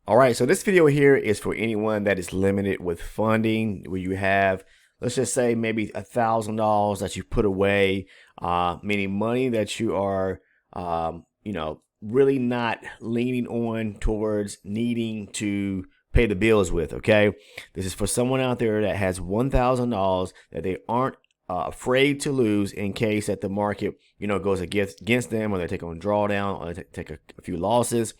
All right, so this video here is for anyone that is limited with funding, where you have, let's just say, maybe $1,000 that you put away, meaning money that you are, really not leaning on towards needing to pay the bills with. Okay, this is for someone out there that has $1,000 that they aren't afraid to lose in case that the market, goes against them, or they take on drawdown, or they take a few losses.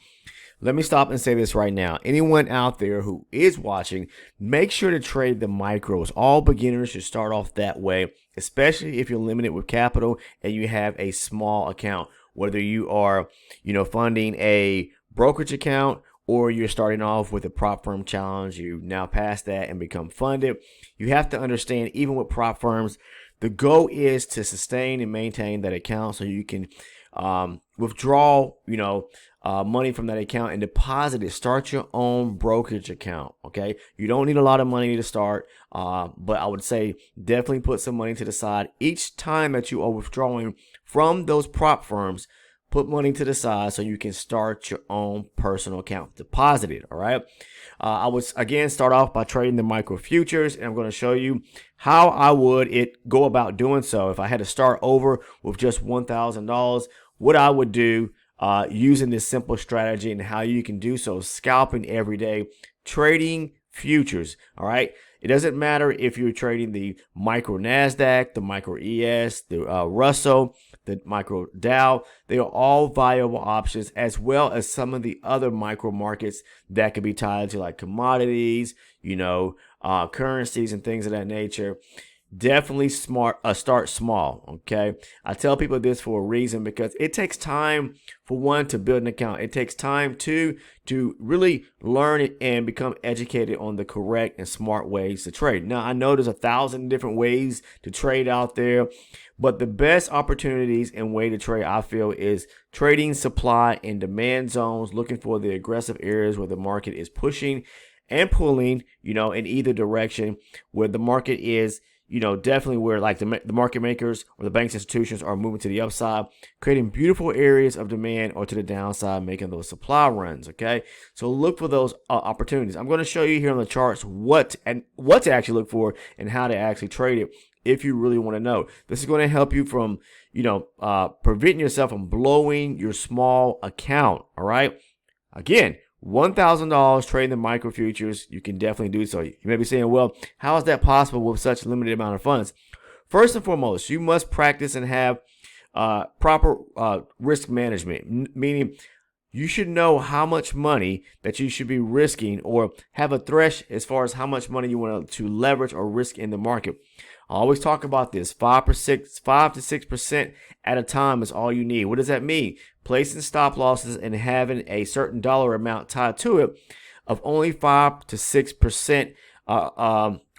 Let me stop and say this right now. Anyone out there who is watching, make sure to trade the micros. All beginners should start off that way, especially if you're limited with capital and you have a small account. Whether you are, funding a brokerage account, or you're starting off with a prop firm challenge, you now pass that and become funded. You have to understand, even with prop firms, the goal is to sustain and maintain that account so you can withdraw, money from that account and deposit it. Start your own brokerage account. Okay, you don't need a lot of money to start, but I would say definitely put some money to the side each time that you are withdrawing from those prop firms. Put money to the side so you can start your own personal account. Deposit it. All right. I would again start off by trading the micro futures, and I'm going to show you how I would go about doing so. If I had to start over with just $1,000, what I would do using this simple strategy, and how you can do so: scalping every day, trading futures. All right. It doesn't matter if you're trading the micro NASDAQ, the micro ES, the Russell, the micro Dow. They are all viable options, as well as some of the other micro markets that could be tied to, like commodities, currencies and things of that nature. Definitely start small. Okay, I tell people this for a reason, because it takes time, for one, to build an account. It takes time to really learn it and become educated on the correct and smart ways to trade. Now, I know there's 1,000 different ways to trade out there, but the best opportunities and way to trade, I feel, is trading supply and demand zones, looking for the aggressive areas where the market is pushing and pulling, in either direction, where the market is, definitely where, like, the market makers or the banks institutions are moving to the upside, creating beautiful areas of demand, or to the downside, making those supply runs. Okay, so look for those opportunities. I'm going to show you here on the charts what to actually look for and how to actually trade it, if you really want to know. This is going to help you from, preventing yourself from blowing your small account. All right, again, $1,000 trading the micro futures, you can definitely do so. You may be saying, well, how is that possible with such a limited amount of funds? First and foremost, you must practice and have proper risk management, meaning you should know how much money that you should be risking, or have a threshold as far as how much money you want to leverage or risk in the market. I always talk about this: 5 to 6% at a time is all you need. What does that mean? Placing stop losses and having a certain dollar amount tied to it of only 5 to 6%,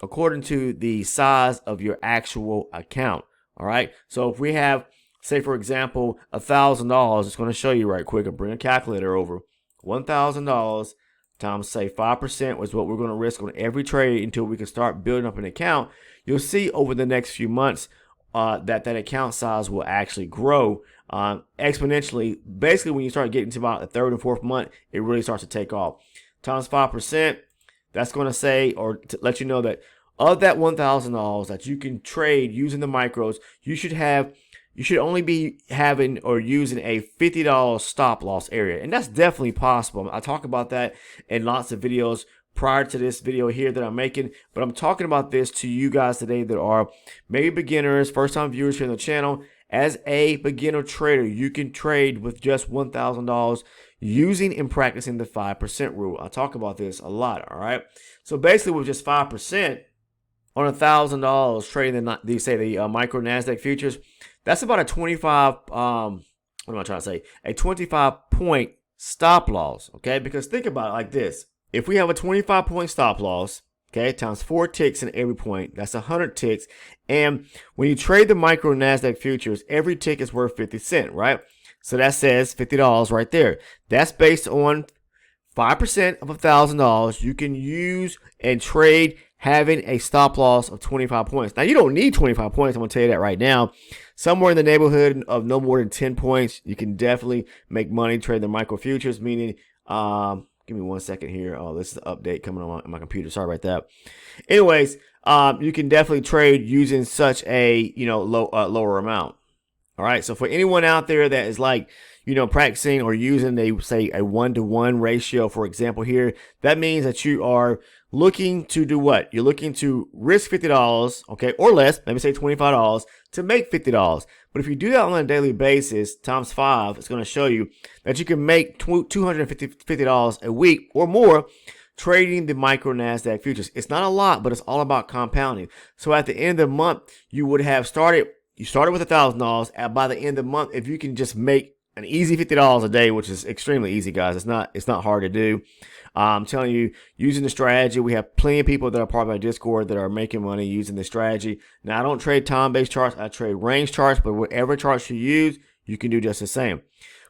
according to the size of your actual account. All right. So if we have, say, for example, $1,000, it's going to show you right quick. I'll bring a calculator over. $1,000 times, say, 5% was what we're going to risk on every trade until we can start building up an account. You'll see over the next few months that account size will actually grow exponentially. Basically, when you start getting to about the third and fourth month, it really starts to take off. Times 5%, that's going to say, or to let you know, that of that $1,000 that you can trade using the micros, you should only be having or using a $50 stop loss area. And that's definitely possible. I talk about that in lots of videos prior to this video here that I'm making, but I'm talking about this to you guys today that are maybe beginners, first time viewers here on the channel. As a beginner trader, you can trade with just $1,000 using and practicing the 5% rule. I talk about this a lot. All right, so basically with just 5% on $1,000 trading the micro NASDAQ futures, that's about a 25 a 25-point stop loss. Okay, because think about it like this: if we have a 25-point stop loss, okay, times 4 ticks in every point, that's 100 ticks. And when you trade the micro NASDAQ futures, every tick is worth 50 cents, right? So that says $50 right there. That's based on 5% of $1,000 you can use and trade, having a stop loss of 25 points. Now, you don't need 25 points. I'm going to tell you that right now. Somewhere in the neighborhood of no more than 10 points, you can definitely make money trading the micro futures, meaning, give Give me 1 second here. Oh, this is an update coming on my computer. Sorry about that. Anyways, you can definitely trade using such a lower amount. All right. So for anyone out there that is like, practicing or using a 1-to-1 ratio, for example, here, that means that you are looking to do what? You're looking to risk $50, okay, or less, maybe say $25 to make $50. But if you do that on a daily basis, times 5, it's going to show you that you can make $250 a week or more trading the micro NASDAQ futures. It's not a lot, but it's all about compounding. So at the end of the month, you would have started with $1,000. And by the end of the month, if you can just make an easy $50 a day, which is extremely easy, guys. It's not hard to do. I'm telling you, using the strategy, we have plenty of people that are part of my Discord that are making money using the strategy. Now, I don't trade time-based charts. I trade range charts, but whatever charts you use, you can do just the same.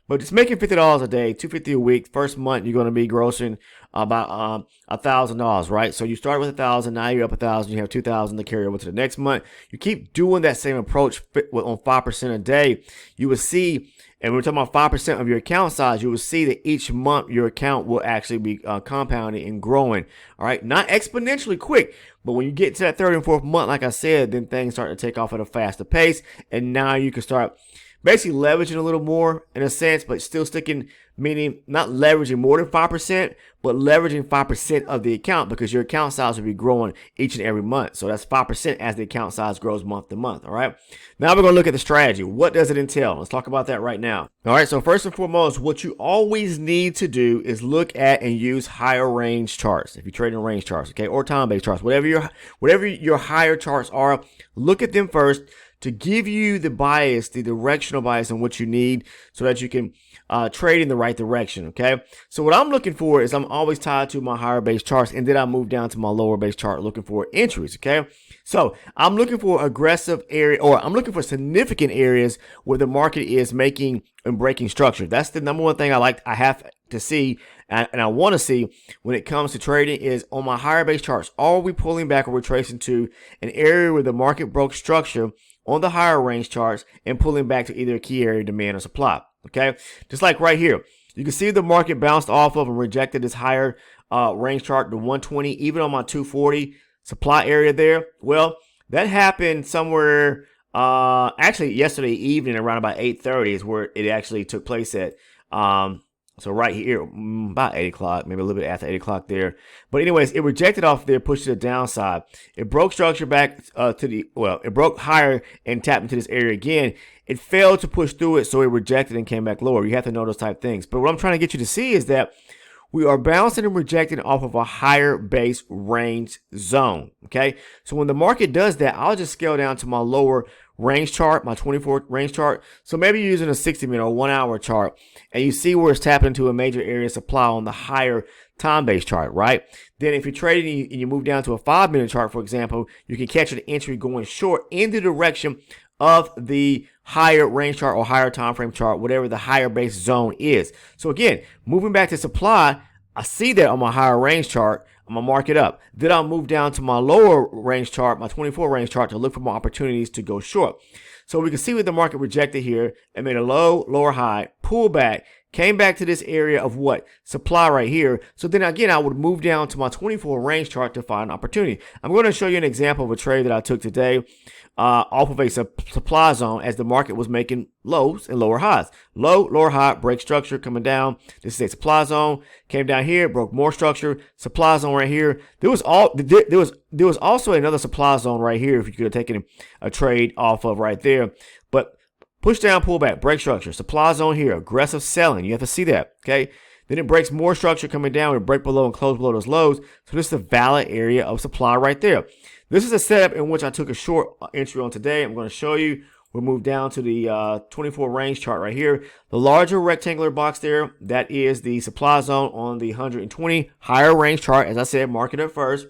But just making $50 a day, $250 a week. First month, you're going to be grossing about $1,000, right? So you start with $1,000, now you're up $1,000, you have $2,000 to carry over to the next month. You keep doing that same approach on 5% a day. You will see, and we're talking about 5% of your account size, you will see that each month your account will actually be compounding and growing. All right, not exponentially quick, but when you get to that third and fourth month, like I said, then things start to take off at a faster pace, and now you can start basically leveraging a little more in a sense, but still sticking, meaning not leveraging more than 5%, but leveraging 5% of the account, because your account size will be growing each and every month. So that's 5% as the account size grows month to month. All right. Now we're going to look at the strategy. What does it entail? Let's talk about that right now. All right. So first and foremost, what you always need to do is look at and use higher range charts. If you're trading range charts, okay, or time-based charts, whatever your higher charts are, look at them first to give you the bias, the directional bias in what you need so that you can trade in the right direction, okay? So what I'm looking for is I'm always tied to my higher base charts, and then I move down to my lower base chart looking for entries, okay? So I'm looking for aggressive area, or I'm looking for significant areas where the market is making and breaking structure. That's the number one thing I have to see and I want to see when it comes to trading is on my higher base charts. Are we pulling back or retracing to an area where the market broke structure on the higher range charts and pulling back to either a key area, demand, or supply? Okay, just like right here, you can see the market bounced off of and rejected this higher range chart, the 120, even on my 240 supply area there. Well, that happened somewhere actually yesterday evening around about 8:30 is where it actually took place at. So right here, about 8 o'clock, maybe a little bit after 8 o'clock there. But anyways, it rejected off there, pushed to the downside. It broke structure back it broke higher and tapped into this area again. It failed to push through it, so it rejected and came back lower. You have to know those type of things. But what I'm trying to get you to see is that we are bouncing and rejecting off of a higher base range zone, okay? So when the market does that, I'll just scale down to my lower range chart, my 24 range chart. So maybe you're using a 60-minute or 1 hour chart, and you see where it's tapping into a major area of supply on the higher time-based chart, right? Then if you're trading and you move down to a 5-minute chart, for example, you can catch an entry going short in the direction of the higher range chart or higher time frame chart, whatever the higher base zone is. So again, moving back to supply, I see that on my higher range chart. I'm gonna mark it up. Then I'll move down to my lower range chart, my 24 range chart, to look for more opportunities to go short. So we can see what the market rejected here and made a low, lower high, pull back, came back to this area of what? Supply right here. So then again, I would move down to my 24 range chart to find an opportunity. I'm going to show you an example of a trade that I took today off of a supply zone as the market was making lows and lower highs. Low, lower high, break structure coming down. This is a supply zone. Came down here, broke more structure. Supply zone right here. There was also another supply zone right here if you could have taken a trade off of right there. But push down, pull back, break structure, supply zone here, aggressive selling. You have to see that, okay? Then it breaks more structure coming down. We break below and close below those lows. So this is a valid area of supply right there. This is a setup in which I took a short entry on today. I'm going to show you. We'll move down to the 24 range chart right here. The larger rectangular box there, that is the supply zone on the 120 higher range chart. As I said, mark it up first.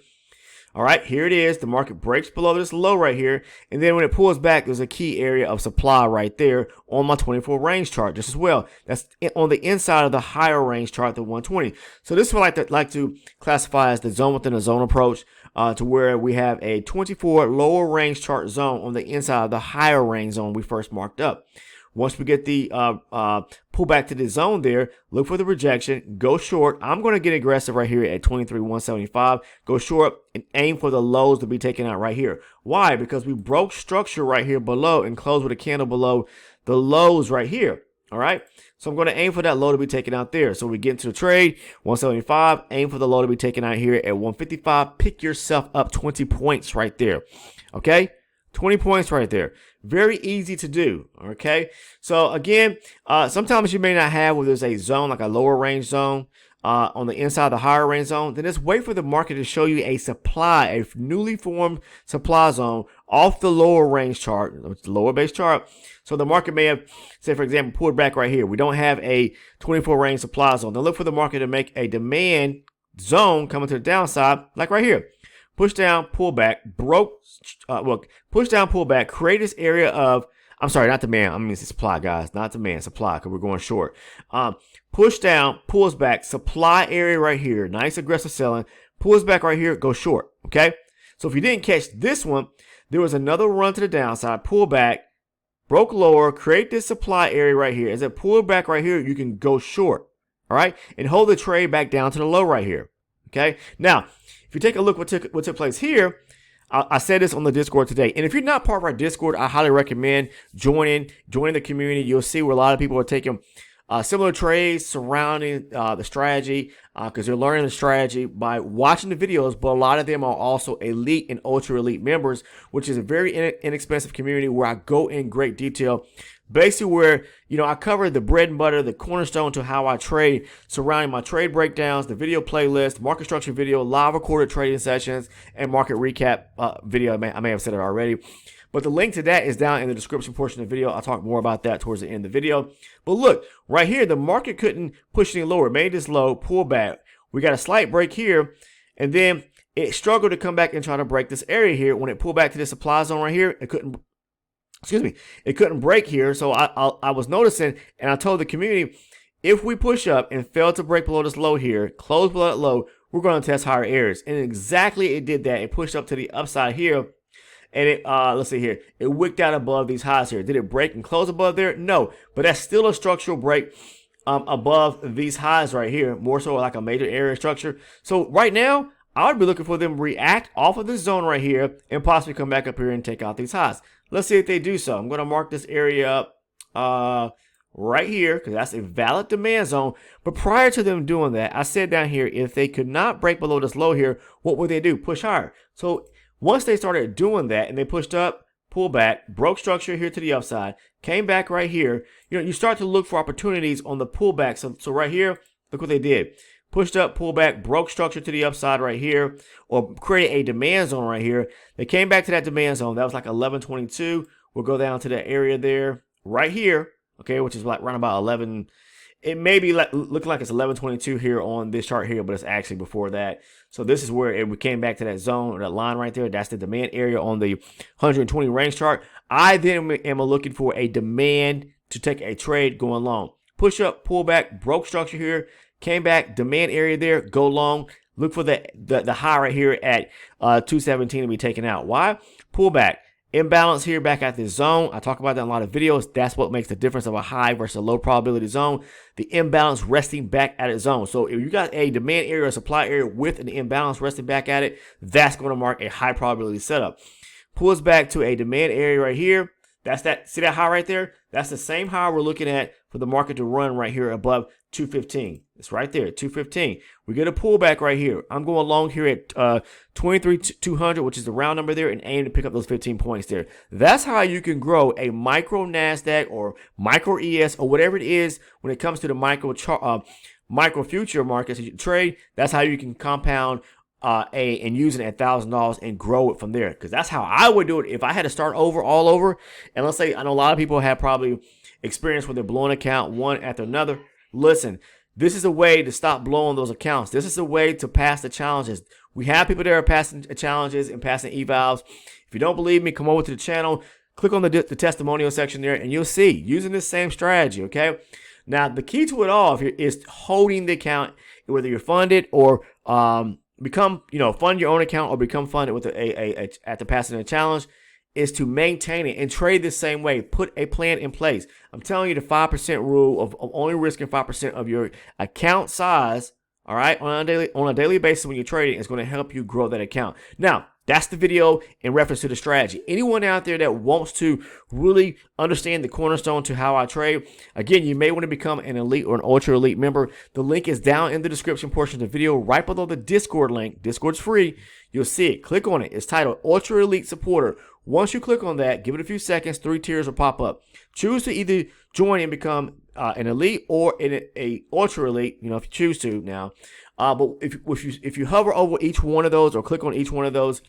All right, here it is. The market breaks below this low right here. And then when it pulls back, there's a key area of supply right there on my 24 range chart just as well. That's on the inside of the higher range chart, the 120. So this is what I like to classify as the zone within a zone approach, to where we have a 24 lower range chart zone on the inside of the higher range zone we first marked up. Once we get the pull back to the zone there, look for the rejection, go short. I'm going to get aggressive right here at 23,175. Go short and aim for the lows to be taken out right here. Why? Because we broke structure right here below and closed with a candle below the lows right here. All right. So I'm going to aim for that low to be taken out there. So we get into the trade, 175, aim for the low to be taken out here at 155. Pick yourself up 20 points right there. Okay. 20 points right there. Very easy to do. Okay. So again, sometimes you may not have where there's a zone, like a lower range zone, on the inside of the higher range zone. Then just wait for the market to show you a supply, a newly formed supply zone off the lower range chart, the lower base chart. So the market may have, say for example, pulled back right here. We don't have a 24 range supply zone. Then look for the market to make a demand zone coming to the downside, like right here. Push down, pull back, push down, pull back, create this area of, I'm sorry, not demand. I mean, it's supply, guys, not demand, supply, because we're going short. Push down, pulls back, supply area right here. Nice aggressive selling. Pulls back right here, go short. Okay. So if you didn't catch this one, there was another run to the downside, pull back, broke lower, create this supply area right here. As it pulled back right here, you can go short. All right. And hold the trade back down to the low right here. Okay. Now, if you take a look what took place here, I said this on the Discord today. And if you're not part of our Discord, I highly recommend joining the community. You'll see where a lot of people are taking similar trades surrounding the strategy, because they're learning the strategy by watching the videos. But a lot of them are also elite and ultra elite members, which is a very inexpensive community where I go in great detail. Basically where, I cover the bread and butter, the cornerstone to how I trade, surrounding my trade breakdowns, the video playlist, market structure video, live recorded trading sessions, and market recap video. I may have said it already. But the link to that is down in the description portion of the video. I'll talk more about that towards the end of the video. But look, right here, the market couldn't push any lower. It made this low, pull back. We got a slight break here, and then it struggled to come back and try to break this area here. When it pulled back to the supply zone right here, it couldn't break here. So I was noticing, and I told the community, if we push up and fail to break below this low here, close below that low, we're going to test higher areas. And exactly it did that. It pushed up to the upside here. And it, let's see here, it wicked out above these highs here. Did it break and close above there? No, but that's still a structural break above these highs right here, more so like a major area structure. So right now, I would be looking for them to react off of this zone right here and possibly come back up here and take out these highs. Let's see if they do so. I'm going to mark this area up right here because that's a valid demand zone. But prior to them doing that, I said down here, if they could not break below this low here, what would they do? Push higher. So once they started doing that and they pushed up, pull back, broke structure here to the upside, came back right here, you start to look for opportunities on the pullback. So right here, look what they did. Pushed up, pulled back, broke structure to the upside right here, or created a demand zone right here. They came back to that demand zone. That was like 1122. We'll go down to that area there right here, okay, which is like around about 11. It may be like looking like it's 1122 here on this chart here, but it's actually before that. So this is where we came back to that zone or that line right there. That's the demand area on the 120 range chart. I then am looking for a demand to take a trade going long. Push up, pull back, broke structure here, came back, demand area there, go long. Look for the high right here at 217 to be taken out. Why? Pull back. Imbalance here back at this zone. I talk about that in a lot of videos. That's what makes the difference of a high versus a low probability zone. The imbalance resting back at its zone. So if you got a demand area or supply area with an imbalance resting back at it, that's going to mark a high probability setup. Pulls back to a demand area right here. That's that. See that high right there? That's the same high we're looking at for the market to run right here above 215. It's right there, 215. We get a pullback right here. I'm going long here at 23,200, which is the round number there, and aim to pick up those 15 points there. That's how you can grow a micro NASDAQ or micro ES or whatever it is when it comes to the micro future markets that you trade. That's how you can compound and use it at $1,000 and grow it from there. Because that's how I would do it if I had to start all over. And let's say I know a lot of people have probably experience where they're blowing account one after another. Listen, this is a way to stop blowing those accounts. This is a way to pass the challenges. We have people that are passing challenges and passing evals. If you don't believe me, come over to the channel, click on the testimonial section there, and you'll see using this same strategy. Okay. Now the key to it all is holding the account, whether you're funded or fund your own account or become funded with after passing a challenge. is to maintain it and trade the same way. Put a plan in place. I'm telling you the 5% rule of only risking 5% of your account size, all right, on a daily basis when you're trading is going to help you grow that account. Now, that's the video in reference to the strategy. Anyone out there that wants to really understand the cornerstone to how I trade, again, you may want to become an elite or an ultra elite member. The link is down in the description portion of the video, right below the Discord link. Discord's free. You'll see it. Click on it. It's titled Ultra Elite Supporter. Once you click on that, give it a few seconds, 3 tiers will pop up. Choose to either join and become an elite or a ultra elite, if you choose to now. But if you hover over each one of those or click on each one of those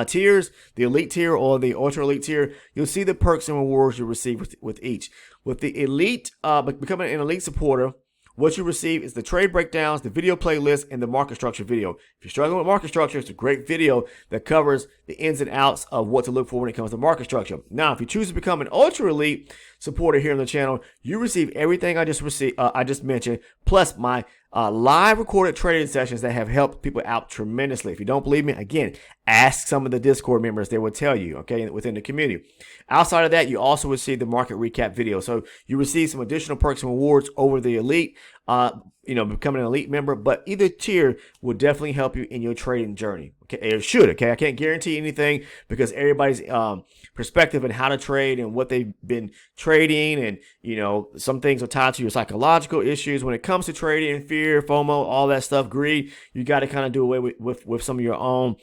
tiers, the elite tier or the ultra elite tier, you'll see the perks and rewards you receive with each. With the elite, becoming an elite supporter, what you receive is the trade breakdowns, the video playlist, and the market structure video. If you're struggling with market structure, it's a great video that covers the ins and outs of what to look for when it comes to market structure. Now, if you choose to become an ultra elite supporter here on the channel, you receive everything I just mentioned, plus my live recorded trading sessions that have helped people out tremendously. If you don't believe me, again, ask some of the Discord members. They will tell you, okay, within the community. Outside of that, you also receive the market recap video. So you receive some additional perks and rewards over the elite, becoming an elite member. But either tier will definitely help you in your trading journey. Okay, it should. Okay, I can't guarantee anything because everybody's perspective on how to trade and what they've been trading, and some things are tied to your psychological issues when it comes to trading, fear, FOMO, all that stuff, greed. You got to kind of do away with some of your own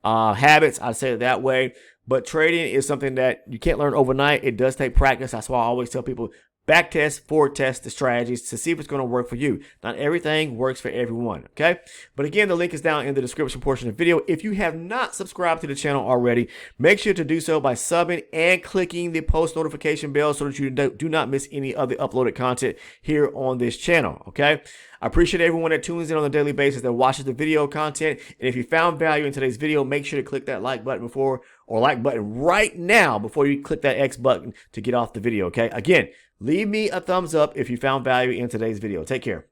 habits. I'd say it that way. But trading is something that you can't learn overnight. It does take practice. That's why I always tell people, back test, forward test the strategies to see if it's going to work for you. Not everything works for everyone, okay? But again, the link is down in the description portion of the video. If you have not subscribed to the channel already, make sure to do so by subbing and clicking the post notification bell so that you do not miss any other uploaded content here on this channel, okay? I appreciate everyone that tunes in on a daily basis, that watches the video content. And if you found value in today's video, make sure to click that like button right now before you click that X button to get off the video, okay? Again, leave me a thumbs up if you found value in today's video. Take care.